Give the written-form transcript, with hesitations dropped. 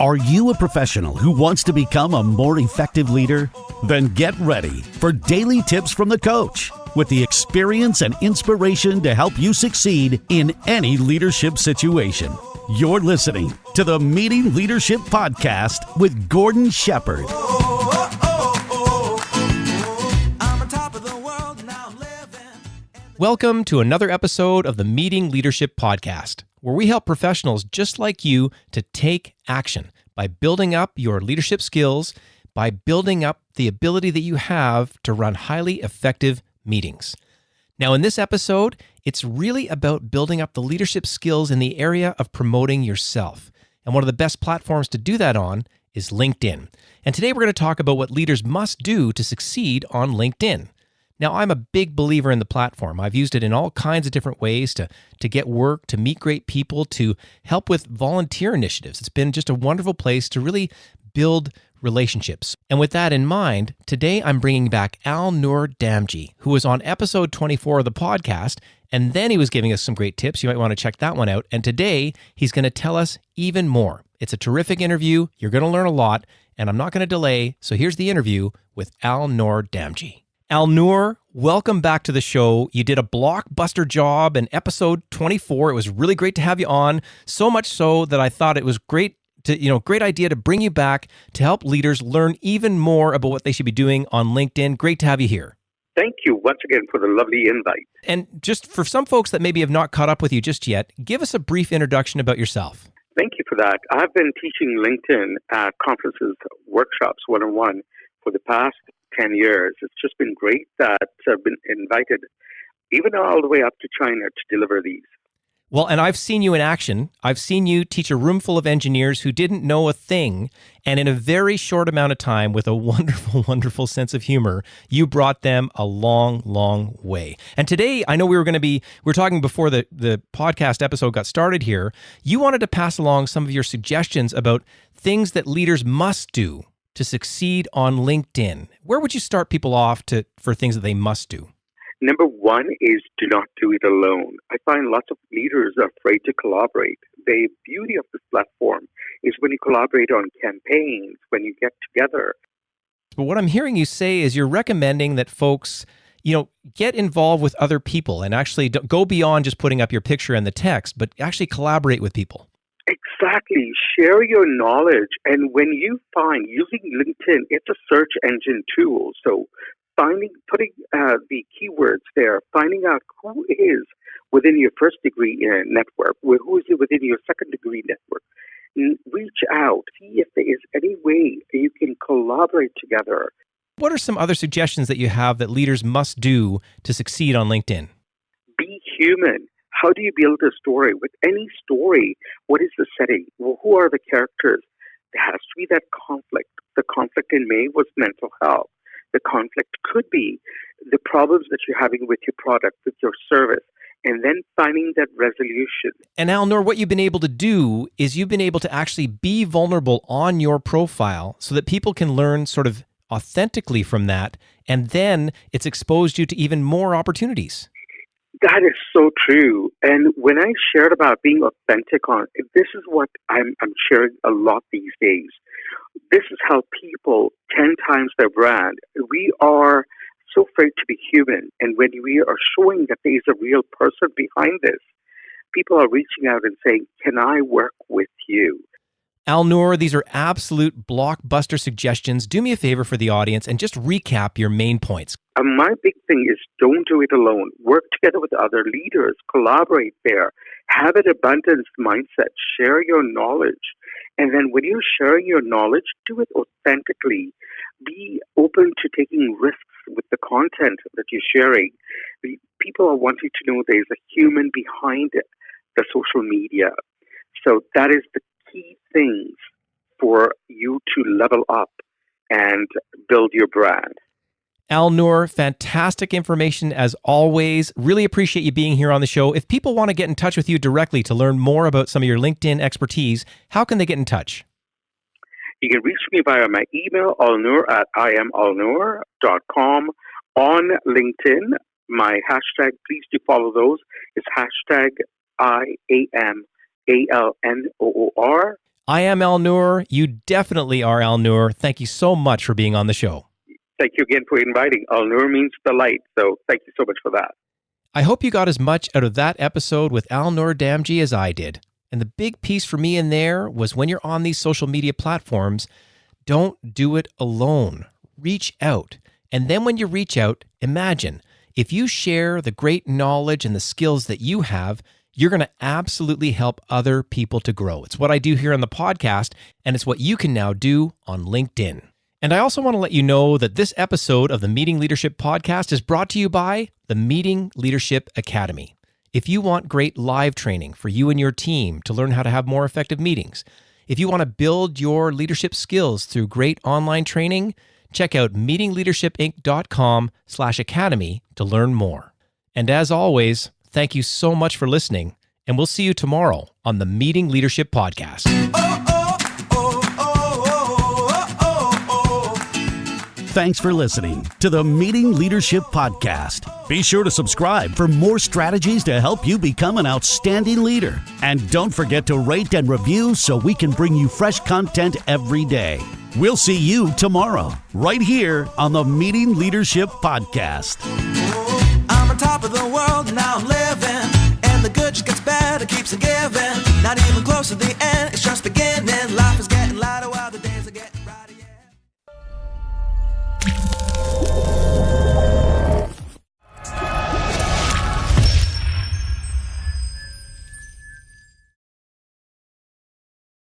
Are you a professional who wants to become a more effective leader? Then get ready for daily tips from the coach with the experience and inspiration to help you succeed in any leadership situation. You're listening to the Meeting Leadership Podcast with Gordon Shepherd. Welcome to another episode of the Meeting Leadership Podcast, where we help professionals just like you to take action by building up your leadership skills, by building up the ability that you have to run highly effective meetings. Now, in this episode, it's really about building up the leadership skills in the area of promoting yourself. And one of the best platforms to do that on is LinkedIn. And today we're going to talk about what leaders must do to succeed on LinkedIn. Now, I'm a big believer in the platform. I've used it in all kinds of different ways to get work, to meet great people, to help with volunteer initiatives. It's been just a wonderful place to really build relationships. And with that in mind, today I'm bringing back Alnoor Damji, who was on episode 24 of the podcast, and then he was giving us some great tips. You might want to check that one out. And today, he's going to tell us even more. It's a terrific interview. You're going to learn a lot, and I'm not going to delay. So here's the interview with Alnoor Damji. Alnoor, welcome back to the show. You did a blockbuster job in episode 24. It was really great to have you on, so much so that I thought it was great idea to bring you back to help leaders learn even more about what they should be doing on LinkedIn. Great to have you here. Thank you once again for the lovely invite. And just for some folks that maybe have not caught up with you just yet, give us a brief introduction about yourself. Thank you for that. I've been teaching LinkedIn at conferences, workshops, one-on-one for the past 10 years. It's just been great that I've been invited even all the way up to China to deliver these. Well, and I've seen you in action. I've seen you teach a room full of engineers who didn't know a thing, and in a very short amount of time, with a wonderful, wonderful sense of humor, you brought them a long, long way. And today, I know we were talking before the podcast episode got started here, you wanted to pass along some of your suggestions about things that leaders must do to succeed on LinkedIn. Where would you start people off for things that they must do? Number one is do not do it alone. I find lots of leaders are afraid to collaborate. The beauty of this platform is when you collaborate on campaigns, when you get together. But what I'm hearing you say is you're recommending that folks, get involved with other people and actually go beyond just putting up your picture and the text, but actually collaborate with people. Exactly. Share your knowledge. And when you find using LinkedIn, it's a search engine tool. So putting the keywords there, finding out who is within your first degree network, who is within your second degree network. Reach out, see if there is any way you can collaborate together. What are some other suggestions that you have that leaders must do to succeed on LinkedIn? Be human. How do you build a story? With any story, what is the setting? Well, who are the characters? There has to be that conflict. The conflict in May was mental health. The conflict could be the problems that you're having with your product, with your service, and then finding that resolution. And Alnoor, what you've been able to do is you've been able to actually be vulnerable on your profile so that people can learn sort of authentically from that, and then it's exposed you to even more opportunities. That is so true. And when I shared about being authentic this is what I'm sharing a lot these days. This is how people 10 times their brand. We are so afraid to be human. And when we are showing that there is a real person behind this, people are reaching out and saying, can I work with you? Alnoor, these are absolute blockbuster suggestions. Do me a favor for the audience and just recap your main points. My big thing is don't do it alone. Work together with other leaders. Collaborate there. Have an abundance mindset. Share your knowledge. And then when you're sharing your knowledge, do it authentically. Be open to taking risks with the content that you're sharing. People are wanting to know there's a human behind the social media. So that is the key things for you to level up and build your brand. Alnoor, fantastic information as always. Really appreciate you being here on the show. If people want to get in touch with you directly to learn more about some of your LinkedIn expertise, how can they get in touch? You can reach me via my email, alnoor@imalnoor.com. On LinkedIn, my hashtag, please do follow those, is hashtag IAMALNOOR. I am Alnoor. You definitely are Alnoor. Thank you so much for being on the show. Thank you again for inviting. Alnoor means delight, so thank you so much for that. I hope you got as much out of that episode with Alnoor Damji as I did. And the big piece for me in there was when you're on these social media platforms, don't do it alone. Reach out. And then when you reach out, imagine if you share the great knowledge and the skills that you have, you're going to absolutely help other people to grow. It's what I do here on the podcast, and it's what you can now do on LinkedIn. And I also want to let you know that this episode of the Meeting Leadership Podcast is brought to you by the Meeting Leadership Academy. If you want great live training for you and your team to learn how to have more effective meetings, if you want to build your leadership skills through great online training, check out meetingleadershipinc.com/academy to learn more. And as always, thank you so much for listening, and we'll see you tomorrow on the Meeting Leadership Podcast. Thanks for listening to the Meeting Leadership Podcast. Be sure to subscribe for more strategies to help you become an outstanding leader. And don't forget to rate and review so we can bring you fresh content every day. We'll see you tomorrow, right here on the Meeting Leadership Podcast. I'm on top of the world, now I'm living. And the good just gets better, keeps on giving. Not even close to the end, it's just beginning.